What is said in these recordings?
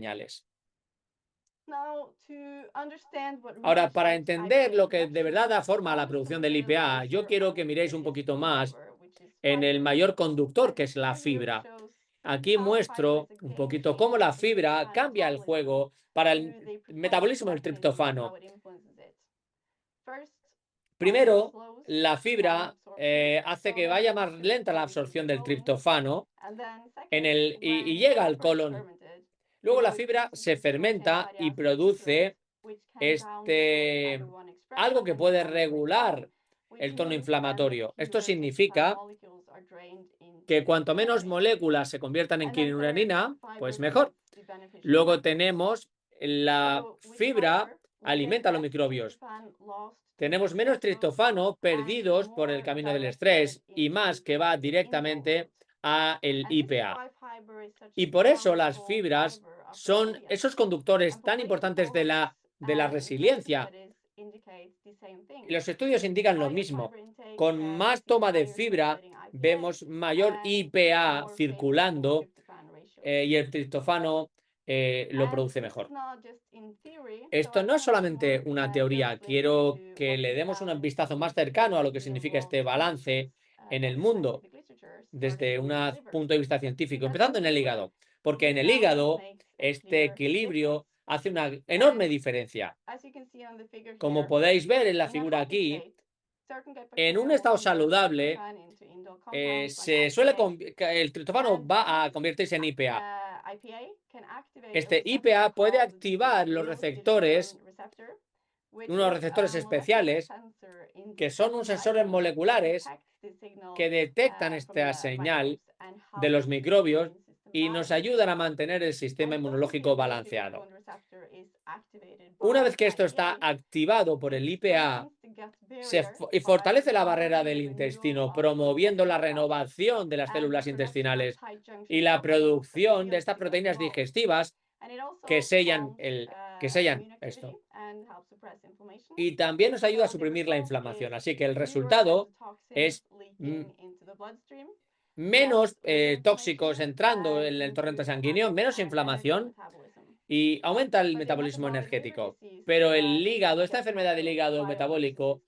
señales. Ahora, para entender lo que de verdad da forma a la producción del IPA, yo quiero que miréis un poquito más en el mayor conductor, que es la fibra. Aquí muestro un poquito cómo la fibra cambia el juego para el metabolismo del triptofano. Primero, la fibra hace que vaya más lenta la absorción del triptofano y llega al colon. Luego la fibra se fermenta y produce algo que puede regular el tono inflamatorio. Esto significa que cuanto menos moléculas se conviertan en quinurenina, pues mejor. Luego tenemos la fibra alimenta a los microbios. Tenemos menos triptofano perdidos por el camino del estrés y más que va directamente a el IPA. Y por eso las fibras son esos conductores tan importantes de la resiliencia. Y los estudios indican lo mismo. Con más toma de fibra vemos mayor IPA circulando y el triptofano lo produce mejor. Esto no es solamente una teoría, quiero que le demos un vistazo más cercano a lo que significa este balance en el mundo desde un punto de vista científico, empezando en el hígado, porque en el hígado este equilibrio hace una enorme diferencia. Como podéis ver en la figura aquí, en un estado saludable el triptofano va a convertirse en IPA. Este IPA puede activar los receptores, unos receptores especiales, que son unos sensores moleculares que detectan esta señal de los microbios y nos ayudan a mantener el sistema inmunológico balanceado. Una vez que esto está activado por el IPA, y fortalece la barrera del intestino, promoviendo la renovación de las células intestinales y la producción de estas proteínas digestivas que sellan esto. Y también nos ayuda a suprimir la inflamación. Así que el resultado es menos tóxicos entrando en el torrente sanguíneo, menos inflamación y aumenta el metabolismo energético. Pero el hígado, esta enfermedad del hígado metabólico,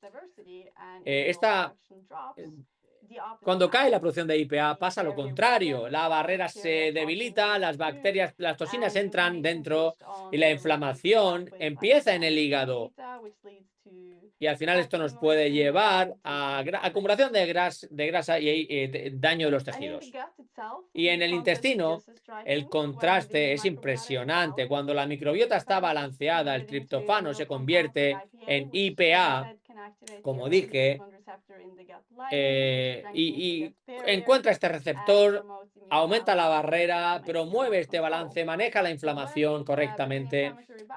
cuando cae la producción de IPA pasa lo contrario, la barrera se debilita, las bacterias, las toxinas entran dentro y la inflamación empieza en el hígado. Y al final esto nos puede llevar a acumulación de grasa y daño de los tejidos. Y en el intestino, el contraste es impresionante. Cuando la microbiota está balanceada, el triptofano se convierte en IPA, como dije, y encuentra este receptor, aumenta la barrera, promueve este balance, maneja la inflamación correctamente,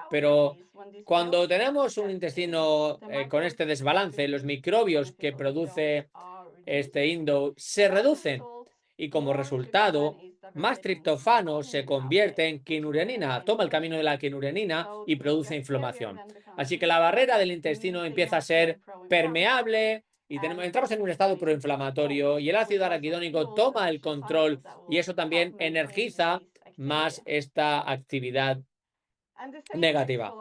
pero cuando tenemos un intestino con este desbalance, los microbios que produce este INDO se reducen y como resultado, más triptofano se convierte en quinurenina, toma el camino de la quinurenina y produce inflamación. Así que la barrera del intestino empieza a ser permeable y entramos en un estado proinflamatorio y el ácido araquidónico toma el control y eso también energiza más esta actividad negativa.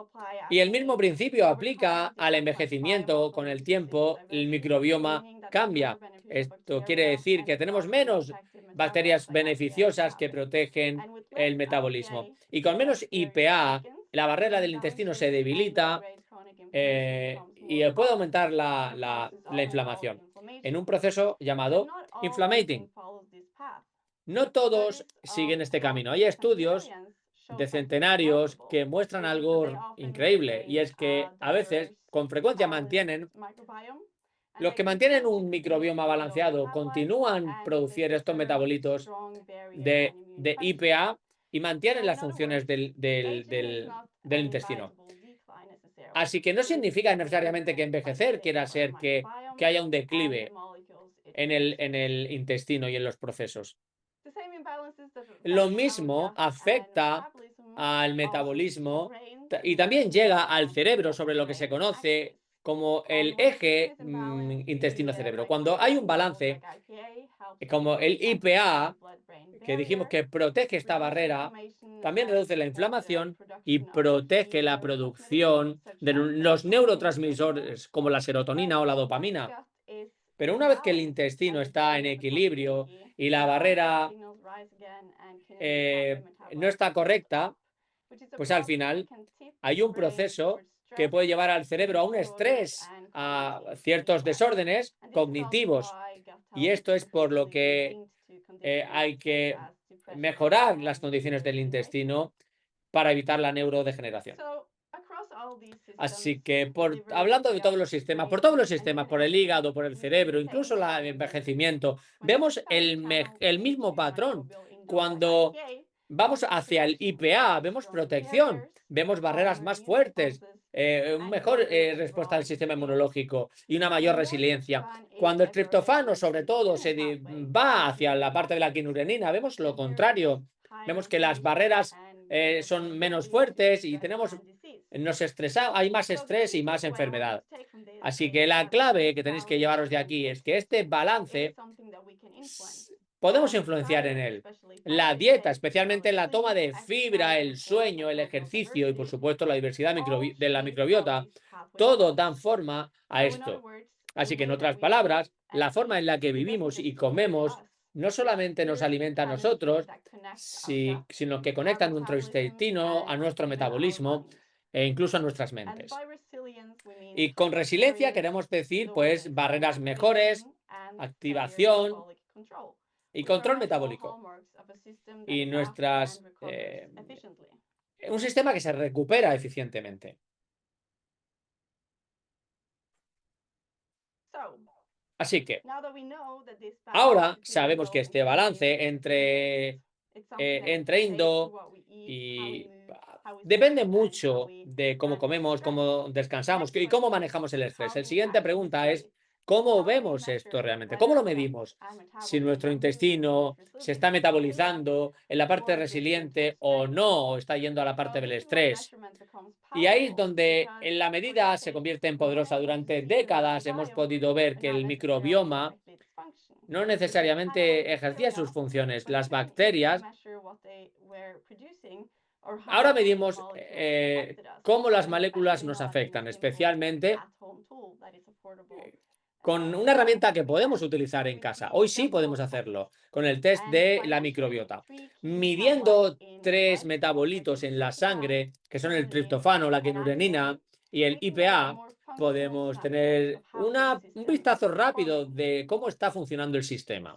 Y el mismo principio aplica al envejecimiento. Con el tiempo, el microbioma cambia. Esto quiere decir que tenemos menos bacterias beneficiosas que protegen el metabolismo. Y con menos IPA, la barrera del intestino se debilita y puede aumentar la inflamación en un proceso llamado inflamating. No todos siguen este camino. Hay estudios de centenarios que muestran algo increíble y es que a veces, con frecuencia, los que mantienen un microbioma balanceado continúan produciendo estos metabolitos de IPA y mantienen las funciones del intestino. Así que no significa necesariamente que envejecer quiera ser que haya un declive en el intestino y en los procesos. Lo mismo afecta al metabolismo y también llega al cerebro, sobre lo que se conoce como el eje intestino-cerebro. Cuando hay un balance, como el IPA, que dijimos que protege esta barrera, también reduce la inflamación y protege la producción de los neurotransmisores como la serotonina o la dopamina. Pero una vez que el intestino está en equilibrio y la barrera no está correcta, pues al final hay un proceso que puede llevar al cerebro a un estrés, a ciertos desórdenes cognitivos. Y esto es por lo que hay que mejorar las condiciones del intestino para evitar la neurodegeneración. Así que hablando de todos los sistemas, por el hígado, por el cerebro, incluso el envejecimiento, vemos el mismo patrón. Cuando vamos hacia el IPA, vemos protección, vemos barreras más fuertes, una mejor respuesta del sistema inmunológico y una mayor resiliencia. Cuando el triptofano, sobre todo, va hacia la parte de la quinurenina, vemos lo contrario. Vemos que las barreras son menos fuertes y hay más estrés y más enfermedad. Así que la clave que tenéis que llevaros de aquí es que este balance podemos influenciar en él. La dieta, especialmente la toma de fibra, el sueño, el ejercicio y por supuesto la diversidad de la microbiota, todo dan forma a esto. Así que en otras palabras, la forma en la que vivimos y comemos no solamente nos alimenta a nosotros, sino que conecta a nuestro intestino, a nuestro metabolismo e incluso a nuestras mentes. Y con resiliencia queremos decir, pues, barreras mejores, activación y control metabólico. Y un sistema que se recupera eficientemente. Así que ahora sabemos que este balance entre Indo y depende mucho de cómo comemos, cómo descansamos y cómo manejamos el estrés. El siguiente pregunta es, ¿cómo vemos esto realmente? ¿Cómo lo medimos? Si nuestro intestino se está metabolizando en la parte resiliente o no, o está yendo a la parte del estrés. Y ahí es donde en la medida se convierte en poderosa. Durante décadas hemos podido ver que el microbioma no necesariamente ejercía sus funciones. Las bacterias. Ahora medimos cómo las moléculas nos afectan, especialmente con una herramienta que podemos utilizar en casa. Hoy sí podemos hacerlo, con el test de la microbiota. Midiendo 3 metabolitos en la sangre, que son el triptofano, la quinurenina y el IPA, podemos tener un vistazo rápido de cómo está funcionando el sistema.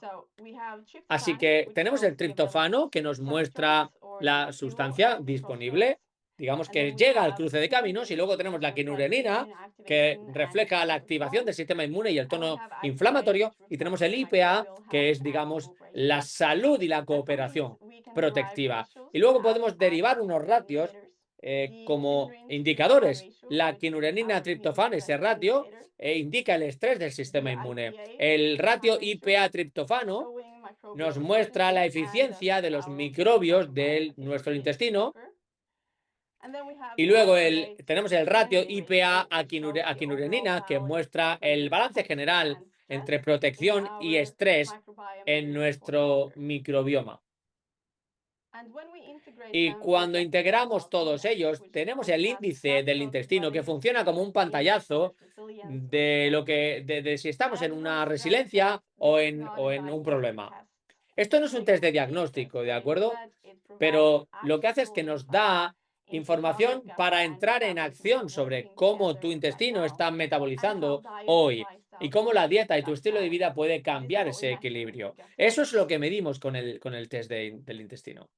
Así que tenemos el triptofano que nos muestra la sustancia disponible, digamos que llega al cruce de caminos, y luego tenemos la quinurenina que refleja la activación del sistema inmune y el tono inflamatorio, y tenemos el IPA que es, digamos, la salud y la cooperación protectiva. Y luego podemos derivar unos ratios como indicadores. La quinurenina triptofano, ese ratio, indica el estrés del sistema inmune. El ratio IPA triptofano nos muestra la eficiencia de los microbios de nuestro intestino. Y luego tenemos el ratio IPA a quinurenina que muestra el balance general entre protección y estrés en nuestro microbioma. Y cuando integramos todos ellos, tenemos el índice del intestino que funciona como un pantallazo de si estamos en una resiliencia o en un problema. Esto no es un test de diagnóstico, ¿de acuerdo? Pero lo que hace es que nos da información para entrar en acción sobre cómo tu intestino está metabolizando hoy y cómo la dieta y tu estilo de vida puede cambiar ese equilibrio. Eso es lo que medimos con el test del intestino.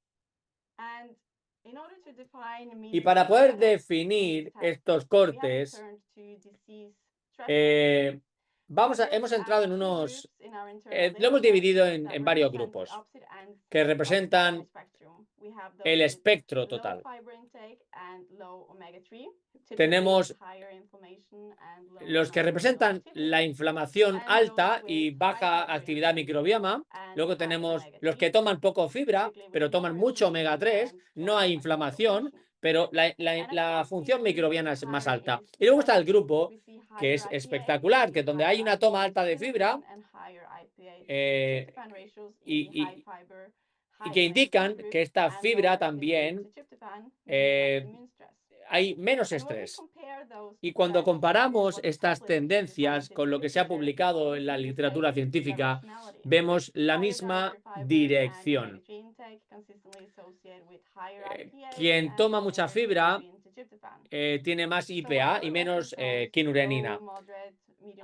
Y para poder definir estos cortes, hemos entrado en unos... lo hemos dividido en varios grupos que representan el espectro total. Tenemos los que representan la inflamación alta y baja actividad microbioma. Luego tenemos los que toman poco fibra, pero toman mucho omega 3. No hay inflamación, pero la función microbiana es más alta. Y luego está el grupo, que es espectacular, que donde hay una toma alta de fibra y, y que indican que esta fibra también hay menos estrés. Y cuando comparamos estas tendencias con lo que se ha publicado en la literatura científica, vemos la misma dirección. Quien toma mucha fibra tiene más IPA y menos quinurenina.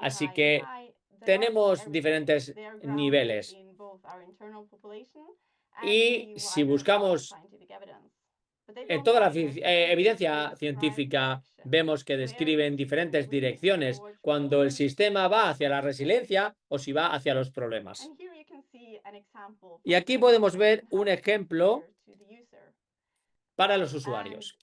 Así que tenemos diferentes niveles. Y si buscamos en toda la evidencia científica, vemos que describen diferentes direcciones cuando el sistema va hacia la resiliencia o si va hacia los problemas. Y aquí podemos ver un ejemplo para los usuarios.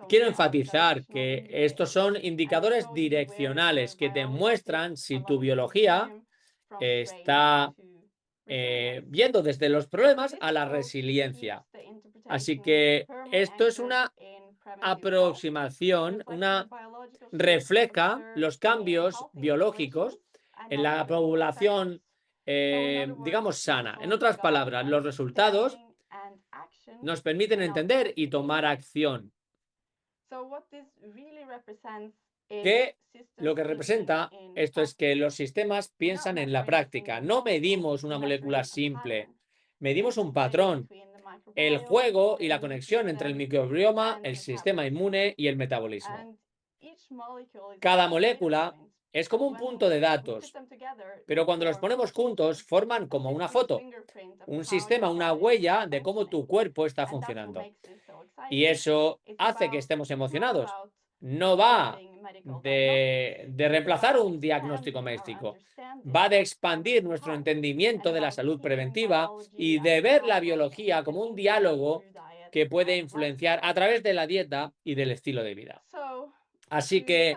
Quiero enfatizar que estos son indicadores direccionales que te muestran si tu biología está yendo desde los problemas a la resiliencia. Así que esto es una aproximación, refleja los cambios biológicos en la población, digamos, sana. En otras palabras, los resultados nos permiten entender y tomar acción. Que lo que representa esto es que los sistemas piensan en la práctica. No medimos una molécula simple, medimos un patrón, el juego y la conexión entre el microbioma, el sistema inmune y el metabolismo. Cada molécula es como un punto de datos, pero cuando los ponemos juntos forman como una foto, un sistema, una huella de cómo tu cuerpo está funcionando. Y eso hace que estemos emocionados. No va de reemplazar un diagnóstico médico, va de expandir nuestro entendimiento de la salud preventiva y de ver la biología como un diálogo que puede influenciar a través de la dieta y del estilo de vida. Así que,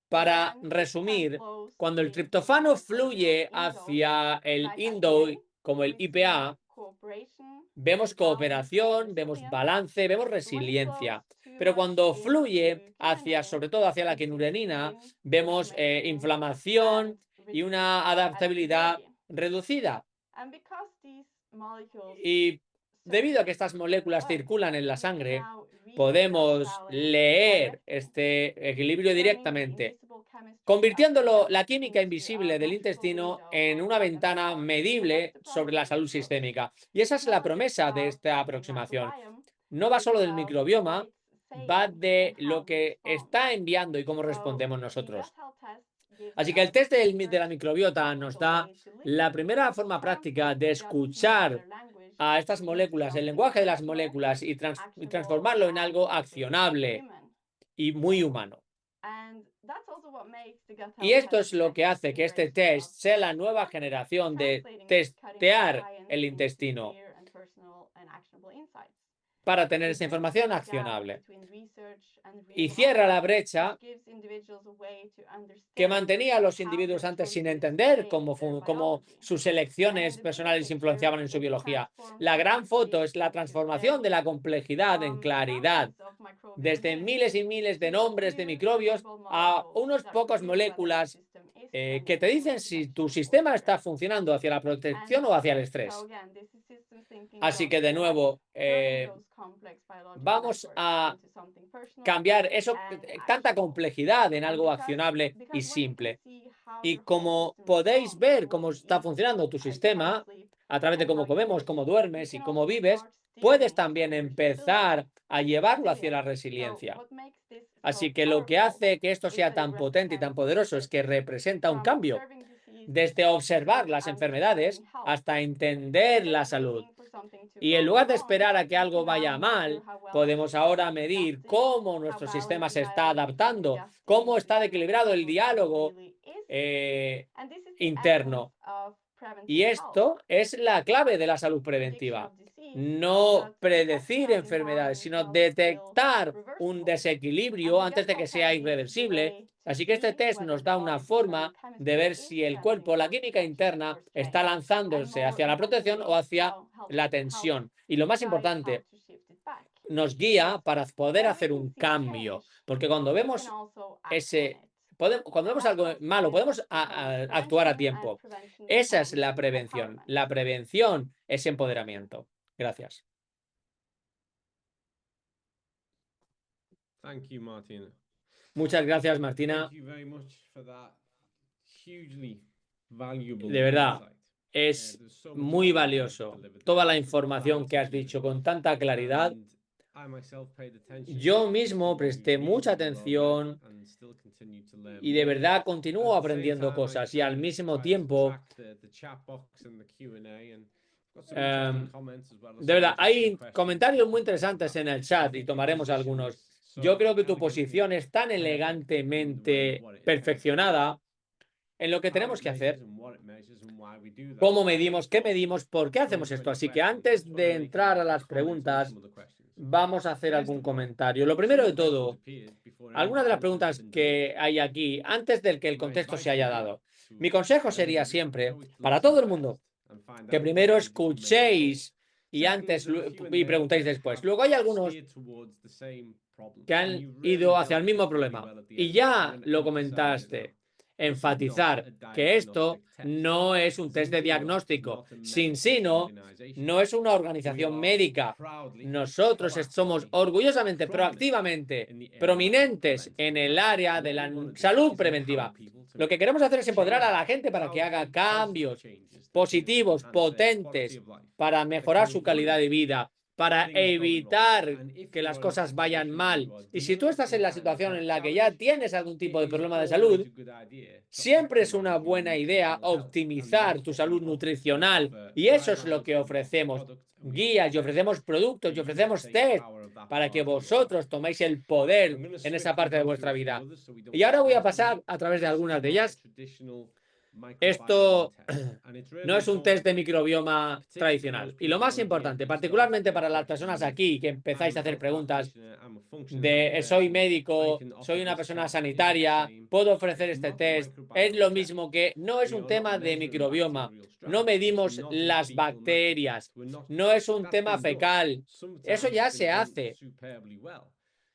para resumir, cuando el triptofano fluye hacia el indole, como el IPA, vemos cooperación, vemos balance, vemos resiliencia. Pero cuando fluye sobre todo hacia la quinurenina, vemos inflamación y una adaptabilidad reducida. Y debido a que estas moléculas circulan en la sangre, podemos leer este equilibrio directamente, convirtiéndolo la química invisible del intestino en una ventana medible sobre la salud sistémica. Y esa es la promesa de esta aproximación. No va solo del microbioma, va de lo que está enviando y cómo respondemos nosotros. Así que el test de la microbiota nos da la primera forma práctica de escuchar a estas moléculas, el lenguaje de las moléculas y transformarlo en algo accionable y muy humano. Y esto es lo que hace que este test sea la nueva generación de testear el intestino para tener esa información accionable. Y cierra la brecha que mantenía a los individuos antes sin entender cómo sus elecciones personales influenciaban en su biología. La gran foto es la transformación de la complejidad en claridad, desde miles y miles de nombres de microbios a unos pocos moléculas que te dicen si tu sistema está funcionando hacia la protección o hacia el estrés. Así que de nuevo, vamos a cambiar tanta complejidad en algo accionable y simple. Y como podéis ver cómo está funcionando tu sistema, a través de cómo comemos, cómo duermes y cómo vives, puedes también empezar a llevarlo hacia la resiliencia. Así que lo que hace que esto sea tan potente y tan poderoso es que representa un cambio, desde observar las enfermedades hasta entender la salud. Y en lugar de esperar a que algo vaya mal, podemos ahora medir cómo nuestro sistema se está adaptando, cómo está equilibrado el diálogo interno. Y esto es la clave de la salud preventiva. No predecir enfermedades, sino detectar un desequilibrio antes de que sea irreversible. Así que este test nos da una forma de ver si el cuerpo, la química interna, está lanzándose hacia la protección o hacia la tensión. Y lo más importante, nos guía para poder hacer un cambio, porque cuando vemos cuando vemos algo malo, podemos actuar a tiempo. Esa es la prevención. La prevención es empoderamiento. Gracias. Thank you, Martina. Muchas gracias, Martina. Thank you very much for that hugely valuable De verdad, insight. es There's so much muy information valioso delivered toda there, la información que has clarity, dicho con tanta claridad. and I myself paid attention Yo to mismo what you've presté mucha reasonably well read atención and still continue to learn y de more. verdad And continúo at the same aprendiendo time, I cosas y al kind of mismo tried to tiempo, track the chat box and the Q&A, and got some interesting comments as well as de some verdad, interesting hay questions. comentarios muy interesantes en el chat y tomaremos Your algunos. position is so Yo creo que tu elegantly posición es tan perfect in the way elegantemente of what it perfeccionada en lo que how tenemos it que measures hacer, and what it measures and why we do that. cómo medimos, qué medimos, por qué Going hacemos to esto. any Así que questions, I antes just wanna de make entrar a a las comment on preguntas, some of the questions. vamos a hacer First algún of all, comentario. Lo primero some de questions todo, appeared before any algunas de las content had preguntas been que delivered. hay aquí, antes del que el My contexto advice se haya would be dado, to mi consejo for sería everybody is siempre, always to para listen todo el first mundo, and find que out what primero message is being made before. escuchéis y Secondly, antes there's a few in y there preguntáis that después. have Luego hay algunos steered towards the same problem, que and han you really ido hacia el dealt mismo with very problema. well at the Y end. I'm ya gonna lo emphasize it now. comentaste, This is not enfatizar a que esto diagnostic test. no es un test de Zinzino is diagnóstico. not a Sin medical sino, organization. no es una We organización are médica. proudly, Nosotros somos proactively, orgullosamente, prominent proactivamente, in the area of prominentes preventive en el health. área de What la we want to do salud is empower preventiva. people to Lo que make queremos hacer es empoderar a la changes, gente para que haga powerful, positive cambios changes that can positivos, enhance their quality potentes, of life, para that mejorar can su calidad avoid de vida, para things going wrong. evitar And if que you las are in a cosas vayan situation where mal. you are Y si tú dealing with estás en some la kind of situación en health la que ya challenge, tienes algún tipo de it is problema de always salud, a good idea to siempre es una optimize your buena idea nutritional health. And optimizar that's tu what we salud offer. We nutricional. offer Y eso es guidelines, lo que we offer ofrecemos. products, and we offer Guías y tests ofrecemos productos for y you to ofrecemos take test power of that para que part in your life. vosotros toméis el I'm poder going to en esa swiftly parte de go through vuestra a few vida. others so we don't Y ahora voy a disperse the pasar room. a través de This is algunas de not a ellas. traditional microbiome Esto test, and it's no really es un test important, de microbioma particularly for tradicional. those Y lo people más who are here importante, for the start particularmente of para their las question, personas is aquí que I'm empezáis a a hacer health preguntas practitioner, I'm a functioning health de soy person, I médico, can soy offer una this persona test. Is it the sanitaria, same? puedo ofrecer It's este not a test. Es lo microbiome test. mismo que no es We un are not tema de measuring microbioma. bacterial No strains. It's medimos not in las fecal matter. bacterias. We're not. No es un That's tema been done. fecal. Eso Sometimes ya it's been se done hace superbly well.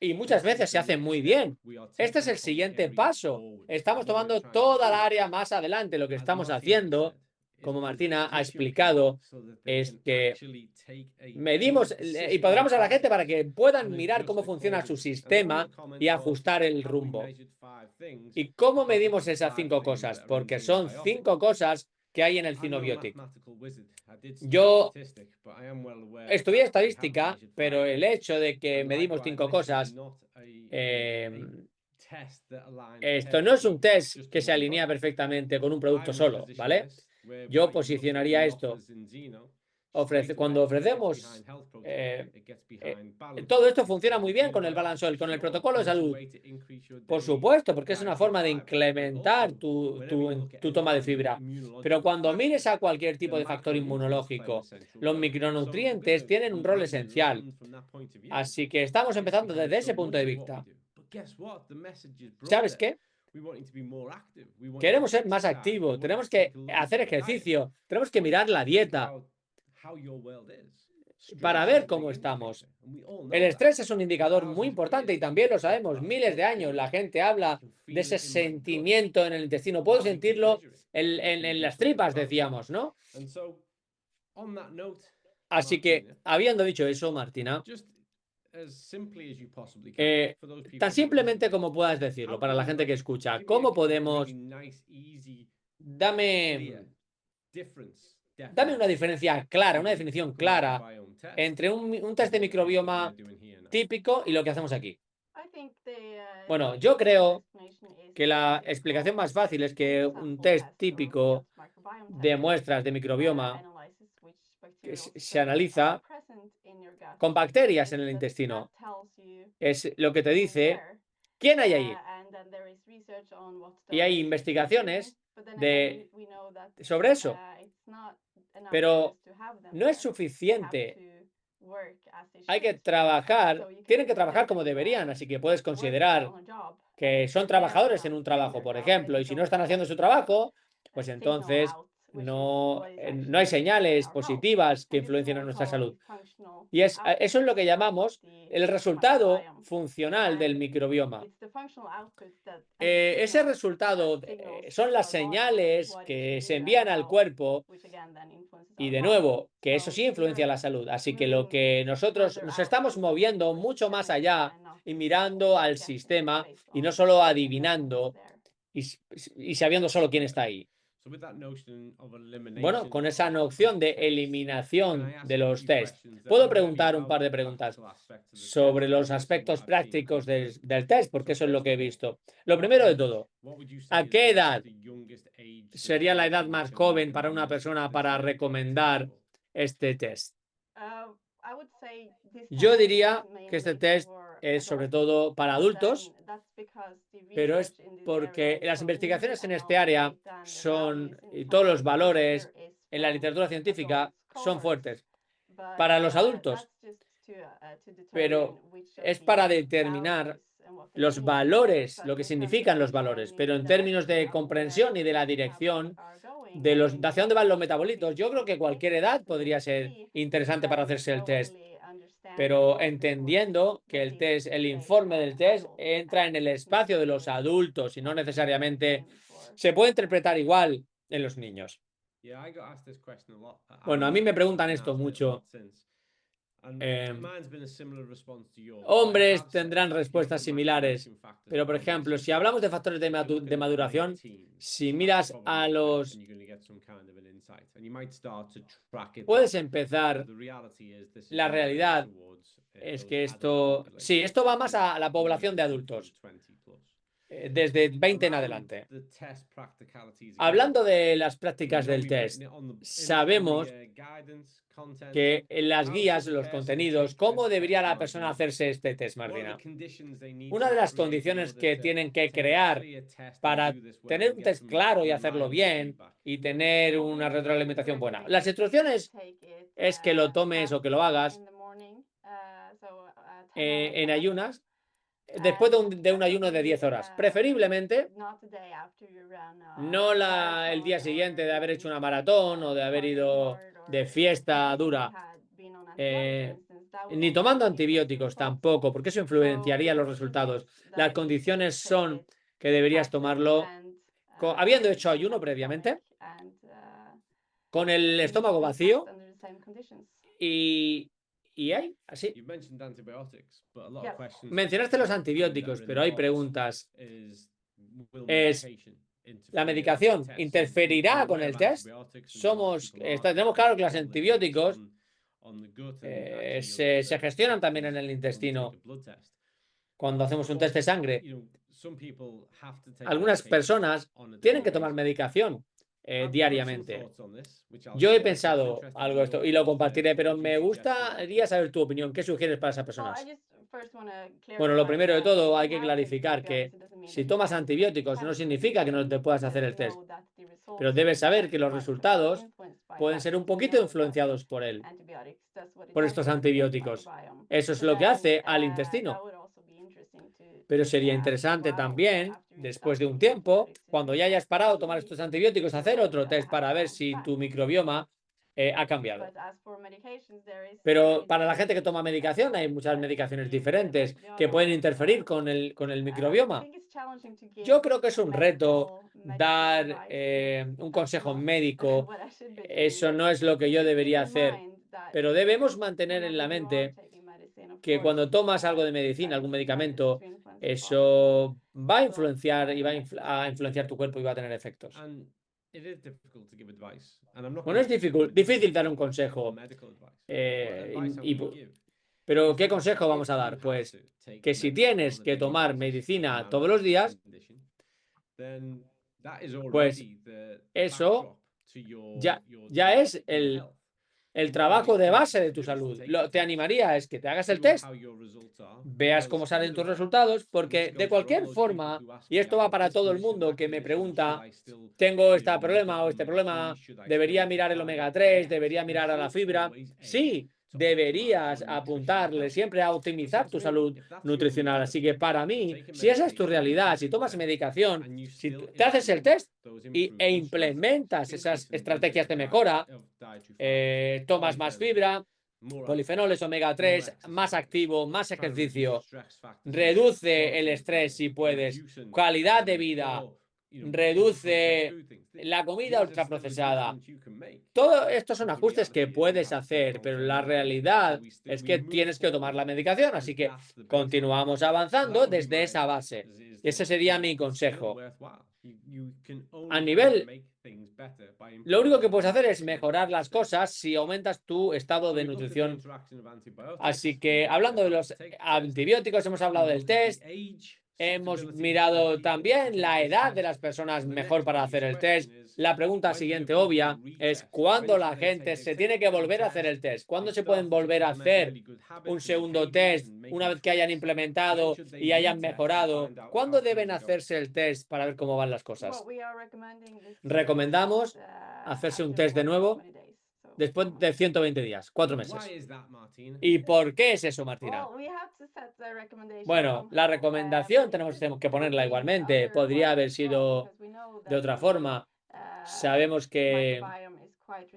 y muchas This is veces se the hace next muy step. bien. We are Este es taking el the whole siguiente area paso. forward. Estamos And what we're tomando trying to toda do, la área más adelante. Lo que as estamos Martina haciendo, said, is como Martina ha position people explicado, so that they es can que actually take a medimos good y system podremos a la gente approach para que puedan and mirar adjust cómo funciona su accordingly. And one of sistema the comments y was, ajustar el have we rumbo. measured 5 things? ¿Y cómo Because it's medimos the esas 5 5 things cosas? that are in Porque son Cinebiotic. 5 cosas que hay en el I'm no Cinebiotic. mathematical wizard. I did study Yo statistic, but I am well aware of the estudié fact that we have estadística, measured 5 pero el things. hecho de que And medimos likewise, 5 this is cosas, not a test that aligns esto no es un perfectly test just que to se one alinea product. perfectamente con un I producto would solo, position ¿vale? this whereby Yo you look at posicionaría the esto. offers in Zeno. Straight Cuando away, it gets ofrecemos behind health protocol. eh, It gets behind balance todo esto sheet. funciona muy bien con el Xenobiotics, con el sure, protocolo de and it's a salud. way to increase your Por daily supuesto, porque es una dietary forma de fiber. But incrementar also, whenever you look at tu any toma de kind of fibra. Pero immunological cuando mires factor, a cualquier the tipo de factor micronutrients play an inmunológico, essential los role. So we're micronutrientes gonna, tienen un rol we can esencial. land from that point of view. Así que estamos Gets empezando behind desde so ese punto much de of what we vista. do. But guess what? The message is ¿Sabes broader. qué? We want you to be more active. We want you Queremos to ser más exercise. We activos, want you tenemos to que take a look at hacer your diet. ejercicio, tenemos que We want you mirar to la think dieta about how your world is. para Stress is ver a cómo big estamos. indicator, and we all El know that. estrés es un For indicador muy thousands of importante y years, también lo people talk sabemos. about Miles de gut años la feeling. gente I habla can de feel ese it in my gut. sentimiento en el intestino. Puedo Now we can sentirlo measure it, en, and we en- can en do las something tripas, about it. decíamos, ¿no? And so, on that note, Así que, Martina, habiendo dicho eso, Martina, just as simply as you possibly can, for those people tan who are simplemente listening, como puedas how decirlo, para can la we gente que like escucha, give me ¿cómo a podemos, really nice, easy, dame clear difference, una definition diferencia clara, to una the definición typical clara microbiome test entre un test and de what it is that microbioma we're doing here now? típico y lo que hacemos aquí? Bueno, Bueno, yo creo que la explicación más fácil es que un test típico de muestras de microbioma que se analiza con bacterias en el intestino. Es lo que te dice quién hay ahí. Y hay investigaciones sobre eso. Pero no es suficiente. Hay que trabajar, tienen que trabajar como deberían, así que puedes considerar que son trabajadores en un trabajo, por ejemplo, y si no están haciendo su trabajo, pues entonces no hay señales positivas que influencien en nuestra salud. Y eso es lo que llamamos el resultado funcional del microbioma. Ese resultado son las señales que se envían al cuerpo y, de nuevo, que eso sí influencia la salud. Así que lo que nosotros nos estamos moviendo mucho más allá y mirando al sistema y no solo adivinando y sabiendo solo quién está ahí. Bueno, con esa noción de eliminación de los test, puedo preguntar un par de preguntas sobre los aspectos prácticos del test, porque eso es lo que he visto. Lo primero de todo, ¿a qué edad sería la edad más joven para una persona para recomendar este test? Yo diría que este test es sobre todo para adultos, pero es porque las investigaciones en este área y todos los valores en la literatura científica son fuertes para los adultos, pero es para determinar los valores, lo que significan los valores, pero en términos de comprensión y de la dirección de hacia dónde van los metabolitos, yo creo que cualquier edad podría ser interesante para hacerse el test, pero entendiendo que el informe del test entra en el espacio de los adultos y no necesariamente se puede interpretar igual en los niños. Bueno, a mí me preguntan esto mucho. Hombres tendrán respuestas similares, pero por ejemplo, si hablamos de factores de maduración, si miras a los... Puedes empezar. La realidad es que esto va más a la población de adultos, desde 20 en adelante. Hablando de las prácticas del test, sabemos que en las guías, los contenidos, ¿cómo debería la persona hacerse este test, Martina? Una de las condiciones que tienen que crear para tener un test claro y hacerlo bien y tener una retroalimentación buena. Las instrucciones es que lo tomes o que lo hagas en ayunas, después de un ayuno de 10 horas. Preferiblemente, no el día siguiente de haber hecho una maratón o de haber ido de fiesta dura. Ni tomando antibióticos tampoco, porque eso influenciaría los resultados. Las condiciones son que deberías tomarlo habiendo hecho ayuno previamente, con el estómago vacío y así. Mencionaste los antibióticos, pero hay preguntas. ¿La medicación interferirá con el test? Tenemos claro que los antibióticos se gestionan también en el intestino cuando hacemos un test de sangre. Algunas personas tienen que tomar medicación diariamente. Yo he pensado algo de esto y lo compartiré, pero me gustaría saber tu opinión. ¿Qué sugieres para esas personas? Bueno, lo primero de todo hay que clarificar que si tomas antibióticos no significa que no te puedas hacer el test, pero debes saber que los resultados pueden ser un poquito influenciados por estos antibióticos. Eso es lo que hace al intestino. Pero sería interesante también, después de un tiempo, cuando ya hayas parado de tomar estos antibióticos, hacer otro test para ver si tu microbioma ha cambiado. Pero para la gente que toma medicación, hay muchas medicaciones diferentes que pueden interferir con el microbioma. Yo creo que es un reto dar un consejo médico. Eso no es lo que yo debería hacer. Pero debemos mantener en la mente que cuando tomas algo de medicina, algún medicamento, eso va a influenciar y va a influenciar tu cuerpo y va a tener efectos. Bueno, es difícil dar un consejo. Pero ¿qué consejo vamos a dar? Pues que si tienes que tomar medicina todos los días, pues eso ya es el trabajo de base de tu salud. Te animaría es que te hagas el test, veas cómo salen tus resultados, porque de cualquier forma, y esto va para todo el mundo que me pregunta, tengo este problema o este problema, debería mirar el omega 3, debería mirar a la fibra. Sí, deberías apuntarle siempre a optimizar tu salud nutricional. Así que para mí, si esa es tu realidad, si tomas medicación, si te haces el test e implementas esas estrategias de mejora, tomas más fibra, polifenoles, omega 3, más activo, más ejercicio, reduce el estrés si puedes, calidad de vida, reduce la comida ultraprocesada. Todo estos son ajustes que puedes hacer, pero la realidad es que tienes que tomar la medicación, así que continuamos avanzando desde esa base. Ese sería mi consejo. A nivel, lo único que puedes hacer es mejorar las cosas si aumentas tu estado de nutrición. Así que hablando de los antibióticos, hemos hablado del test. Hemos mirado también la edad de las personas mejor para hacer el test. La pregunta siguiente obvia es ¿cuándo la gente se tiene que volver a hacer el test? ¿Cuándo se pueden volver a hacer un segundo test una vez que hayan implementado y hayan mejorado? ¿Cuándo deben hacerse el test para ver cómo van las cosas? Recomendamos hacerse un test de nuevo después de 120 días, 4 meses. ¿Y por qué es eso, Martina? Bueno, la recomendación tenemos que ponerla igualmente. Podría haber sido de otra forma. Sabemos que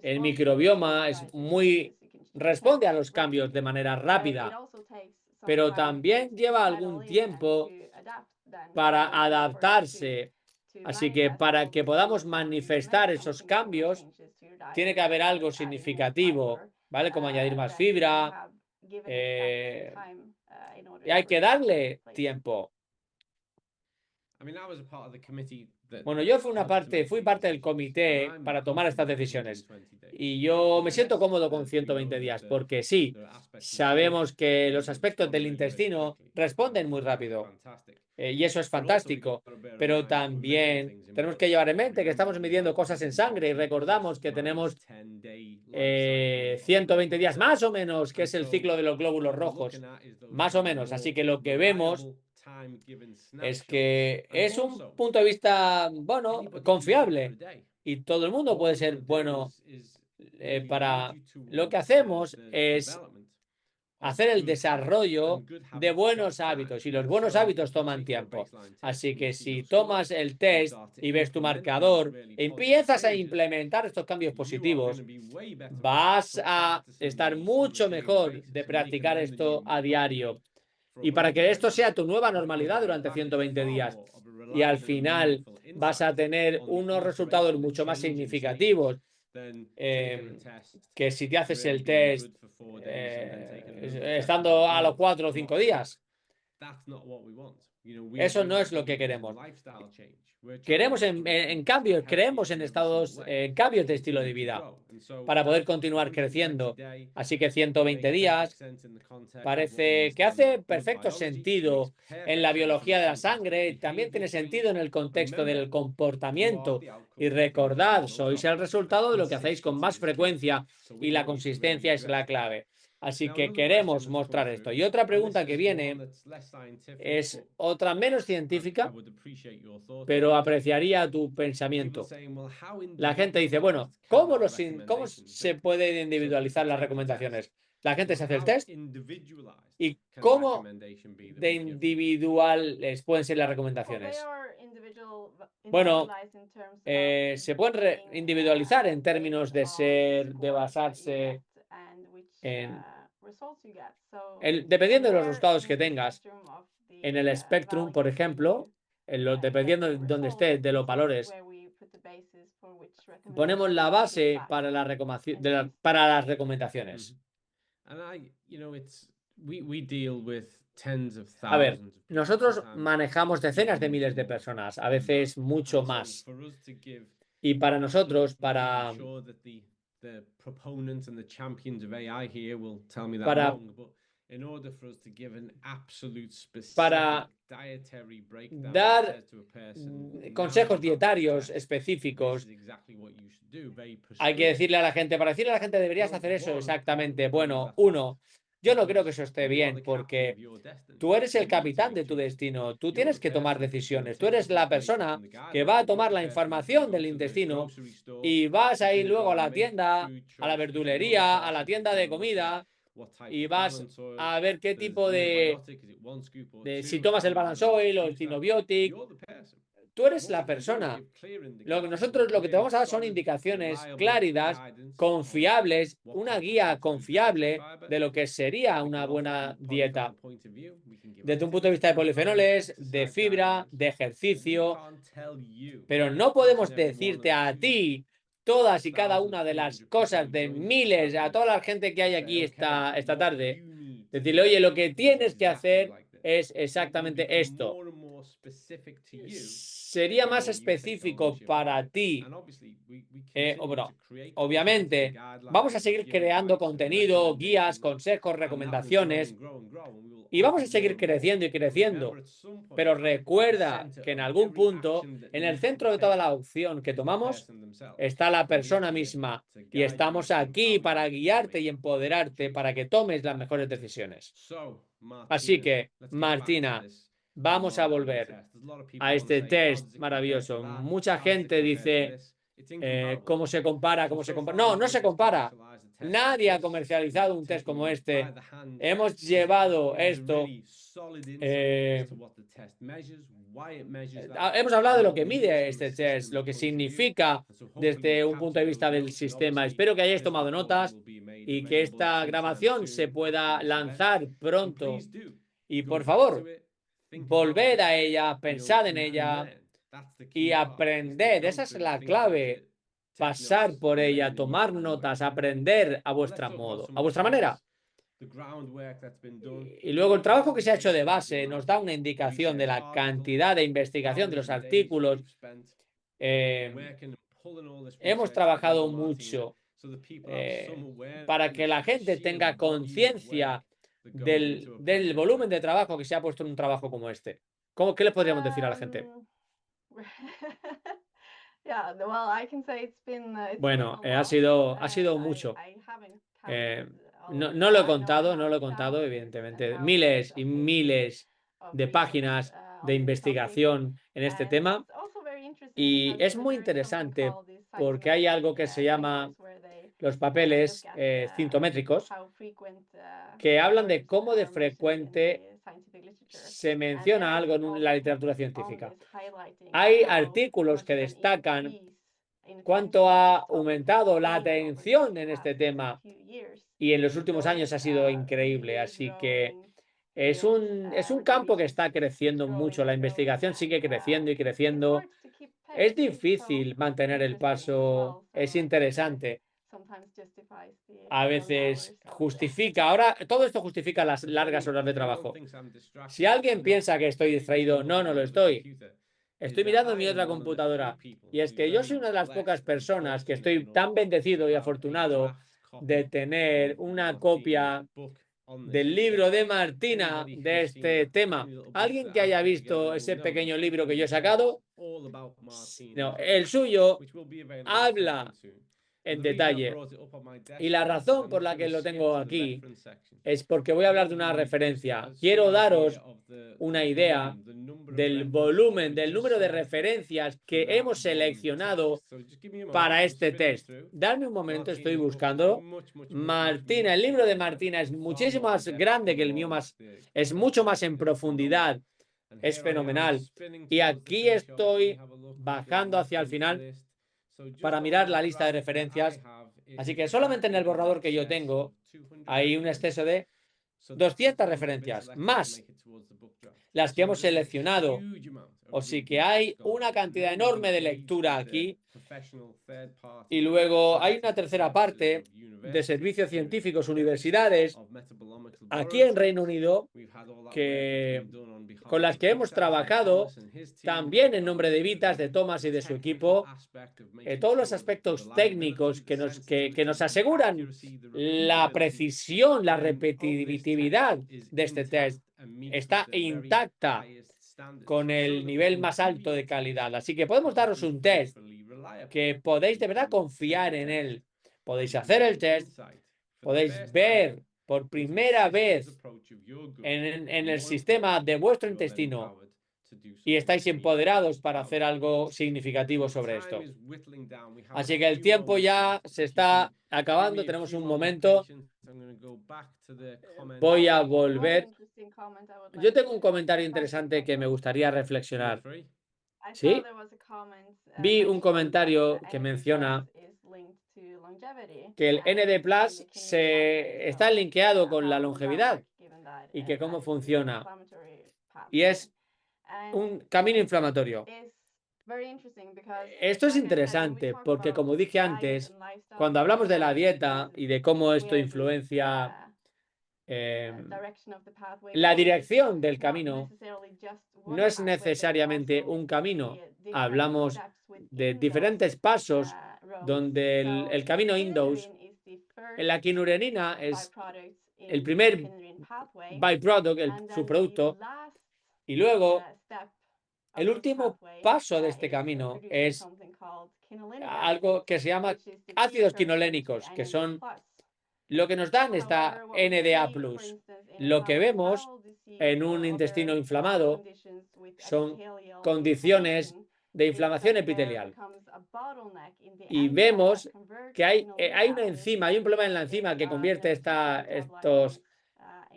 el microbioma responde a los cambios de manera rápida, pero también lleva algún tiempo para adaptarse. Así que para que podamos manifestar esos cambios, tiene que haber algo significativo, ¿vale? Como añadir más fibra. Y hay que darle tiempo. Bueno, yo fui parte del comité para tomar estas decisiones y yo me siento cómodo con 120 días porque sí, sabemos que los aspectos del intestino responden muy rápido y eso es fantástico, pero también tenemos que llevar en mente que estamos midiendo cosas en sangre y recordamos que tenemos 120 días más o menos, que es el ciclo de los glóbulos rojos, más o menos, así que lo que vemos es que es un punto de vista, bueno, confiable y todo el mundo puede ser bueno para... Lo que hacemos es hacer el desarrollo de buenos hábitos y los buenos hábitos toman tiempo. Así que si tomas el test y ves tu marcador, empiezas a implementar estos cambios positivos, vas a estar mucho mejor de practicar esto a diario. Y para que esto sea tu nueva normalidad durante 120 días y al final vas a tener unos resultados mucho más significativos que si te haces el test estando a los 4 o 5 días. Eso no es lo que queremos. Queremos, en cambio, creemos en cambios de estilo de vida para poder continuar creciendo. Así que 120 días parece que hace perfecto sentido en la biología de la sangre, también tiene sentido en el contexto del comportamiento. Y recordad, sois el resultado de lo que hacéis con más frecuencia y la consistencia es la clave. Así que queremos mostrar esto. Y otra pregunta que viene es otra menos científica, pero apreciaría tu pensamiento. La gente dice, bueno, ¿cómo se pueden individualizar las recomendaciones? La gente se hace el test y ¿cómo de individuales pueden ser las recomendaciones? Bueno, se pueden individualizar en términos de basarse en... dependiendo de los resultados que tengas, en el Spectrum, por ejemplo, dependiendo de dónde esté, de los valores, ponemos la base para para las recomendaciones. A ver, nosotros manejamos decenas de miles de personas, a veces mucho más. Y para nosotros, para dar consejos dietarios específicos, hay que decirle a la gente, para decirle a la gente deberías hacer eso exactamente. Bueno, yo no creo que eso esté bien porque tú eres el capitán de tu destino, tú tienes que tomar decisiones, tú eres la persona que va a tomar la información del intestino y vas a ir luego a la tienda, a la verdulería, a la tienda de comida y vas a ver qué tipo de si tomas el Balance Oil o el Cinobiotic. Tú eres la persona. Nosotros lo que te vamos a dar son indicaciones claras, confiables, una guía confiable de lo que sería una buena dieta. Desde un punto de vista de polifenoles, de fibra, de ejercicio. Pero no podemos decirte a ti todas y cada una de las cosas de miles, a toda la gente que hay aquí esta tarde. Decirle, oye, lo que tienes que hacer es exactamente esto. Sería más específico para ti. Obviamente, vamos a seguir creando contenido, guías, consejos, recomendaciones y vamos a seguir creciendo y creciendo. Pero recuerda que en algún punto, en el centro de toda la opción que tomamos, está la persona misma y estamos aquí para guiarte y empoderarte para que tomes las mejores decisiones. Así que, Martina, vamos a volver a este test maravilloso. Mucha gente dice, ¿cómo se compara? ¿Cómo se compara? No, no se compara. Nadie ha comercializado un test como este. Hemos llevado esto. Hemos hablado de lo que mide este test, lo que significa desde un punto de vista del sistema. Espero que hayáis tomado notas y que esta grabación se pueda lanzar pronto. Y por favor, volved a ella, pensad en ella y aprended. Esa es la clave. Pasar por ella, tomar notas, aprender a vuestra modo, a vuestra manera. Y luego el trabajo que se ha hecho de base nos da una indicación de la cantidad de investigación de los artículos. Hemos trabajado mucho para que la gente tenga conciencia del volumen de trabajo que se ha puesto en un trabajo como este. ¿Qué le podríamos decir a la gente? Bueno, ha sido mucho. No lo he contado, evidentemente. Miles y miles de páginas de investigación en este tema. Y es muy interesante porque hay algo que se llama los papeles sintométricos que hablan de cómo de frecuente se menciona algo en la literatura científica. Hay artículos que destacan cuánto ha aumentado la atención en este tema y en los últimos años ha sido increíble. Así que es un campo que está creciendo mucho. La investigación sigue creciendo y creciendo. Es difícil mantener el paso. Es interesante. A veces justifica. Ahora, todo esto justifica las largas horas de trabajo. Si alguien piensa que estoy distraído, no lo estoy. Estoy mirando mi otra computadora. Y es que yo soy una de las pocas personas que estoy tan bendecido y afortunado de tener una copia del libro de Martina de este tema. ¿Alguien que haya visto ese pequeño libro que yo he sacado? No, el suyo habla en detalle. Y la razón por la que lo tengo aquí es porque voy a hablar de una referencia. Quiero daros una idea del volumen, del número de referencias que hemos seleccionado para este test. Dadme un momento, estoy buscando. Martina, el libro de Martina es muchísimo más grande que el mío, es mucho más en profundidad. Es fenomenal. Y aquí estoy bajando hacia el final para mirar la lista de referencias. Así que solamente en el borrador que yo tengo hay un exceso de 200 referencias, más las que hemos seleccionado. O sí que hay una cantidad enorme de lectura aquí. Y luego hay una tercera parte de servicios científicos, universidades, aquí en Reino Unido, con las que hemos trabajado también en nombre de Vitas, de Thomas y de su equipo, todos los aspectos técnicos que nos aseguran la precisión, la repetitividad de este test está intacta con el nivel más alto de calidad. Así que podemos daros un test que podéis de verdad confiar en él. Podéis hacer el test, podéis ver por primera vez en el sistema de vuestro intestino y estáis empoderados para hacer algo significativo sobre esto. Así que el tiempo ya se está acabando, tenemos un momento. Voy a volver. Yo tengo un comentario interesante que me gustaría reflexionar. ¿Sí? Vi un comentario que menciona que el ND+ está linkeado con la longevidad y que cómo funciona. Y es un camino inflamatorio. Esto es interesante porque, como dije antes, cuando hablamos de la dieta y de cómo esto influencia la dirección del camino, no es necesariamente un camino. Hablamos de diferentes pasos donde el camino Indus, la quinurenina es el primer byproduct, el subproducto, y luego el último paso de este camino es algo que se llama ácidos quinolénicos, que son lo que nos dan esta NDA+. Lo que vemos en un intestino inflamado son condiciones de inflamación epitelial. Y vemos que hay una enzima, hay un problema en la enzima que convierte estos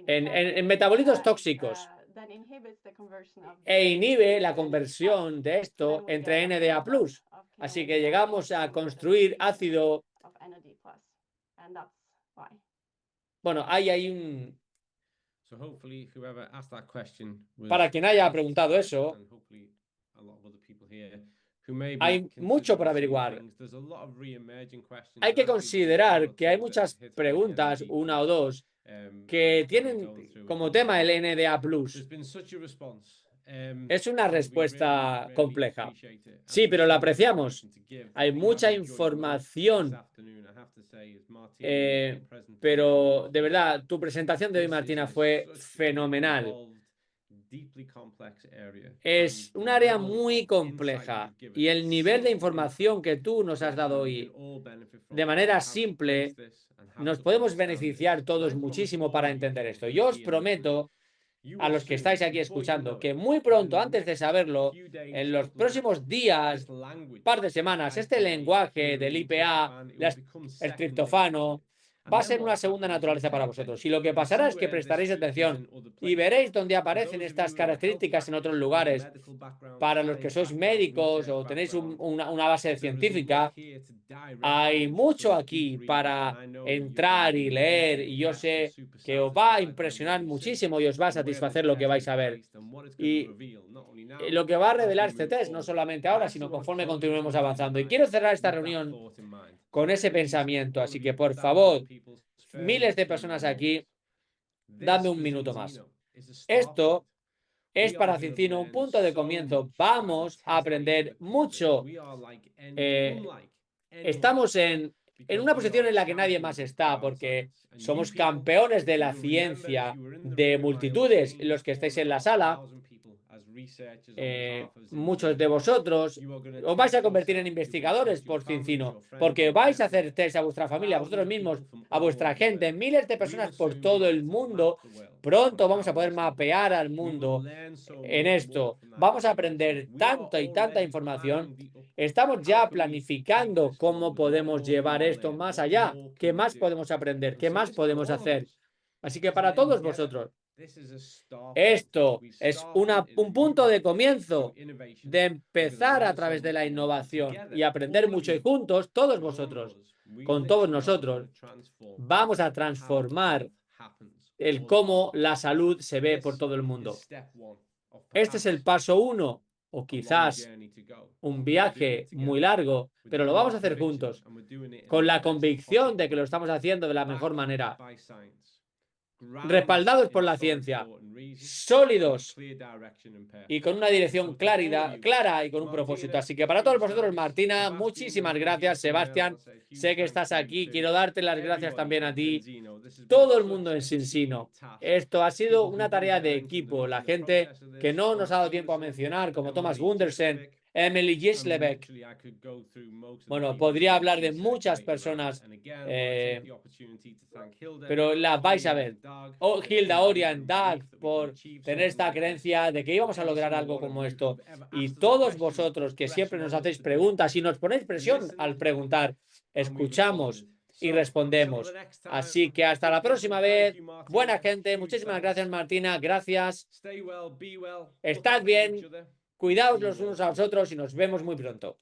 en metabolitos tóxicos e inhibe la conversión de esto entre NDA+. Así que llegamos a construir ácido. Bueno, hay un... Para quien haya preguntado eso, hay mucho por averiguar. Hay que considerar que hay muchas preguntas, una o dos, que tienen como tema el NDA+. Es una respuesta compleja. Sí, pero la apreciamos. Hay mucha información. Pero de verdad, tu presentación de hoy, Martina, fue fenomenal. Es un área muy compleja y el nivel de información que tú nos has dado hoy, de manera simple, nos podemos beneficiar todos muchísimo para entender esto. Yo os prometo a los que estáis aquí escuchando que muy pronto, antes de saberlo, en los próximos días, par de semanas, este lenguaje del IPA, el triptofano, va a ser una segunda naturaleza para vosotros. Y lo que pasará es que prestaréis atención y veréis dónde aparecen estas características en otros lugares. Para los que sois médicos o tenéis una base científica, hay mucho aquí para entrar y leer, y yo sé que os va a impresionar muchísimo y os va a satisfacer lo que vais a ver. Y lo que va a revelar este test, no solamente ahora, sino conforme continuemos avanzando. Y quiero cerrar esta reunión con ese pensamiento, así que por favor, miles de personas aquí, dame un minuto más. Esto es para Cincino un punto de comienzo. Vamos a aprender mucho. Estamos en una posición en la que nadie más está, porque somos campeones de la ciencia de multitudes, los que estáis en la sala. Muchos de vosotros os vais a convertir en investigadores por Cincino, porque vais a hacer test a vuestra familia, a vosotros mismos, a vuestra gente, miles de personas por todo el mundo. Pronto vamos a poder mapear al mundo en esto. Vamos a aprender tanta y tanta información. Estamos ya planificando cómo podemos llevar esto más allá. ¿Qué más podemos aprender? ¿Qué más podemos hacer? Así que para todos vosotros, esto es un punto de comienzo de empezar a través de la innovación y aprender mucho, y juntos, todos vosotros, con todos nosotros, vamos a transformar el cómo la salud se ve por todo el mundo. Este es el paso 1, o quizás un viaje muy largo, pero lo vamos a hacer juntos, con la convicción de que lo estamos haciendo de la mejor manera. Respaldados por la ciencia, sólidos y con una dirección clara y con un propósito. Así que para todos vosotros, Martina, muchísimas gracias. Sebastián, sé que estás aquí. Quiero darte las gracias también a ti. Todo el mundo en Cincino. Esto ha sido una tarea de equipo. La gente que no nos ha dado tiempo a mencionar, como Thomas Gundersen, Emily Gislebek. Bueno, podría hablar de muchas personas, pero las vais a ver. Hilda, Orion, Doug, por tener esta creencia de que íbamos a lograr algo como esto. Y todos vosotros que siempre nos hacéis preguntas y nos ponéis presión al preguntar, escuchamos y respondemos. Así que hasta la próxima vez. Buena gente. Muchísimas gracias, Martina. Gracias. Estad bien. Cuidaos los unos a los otros y nos vemos muy pronto.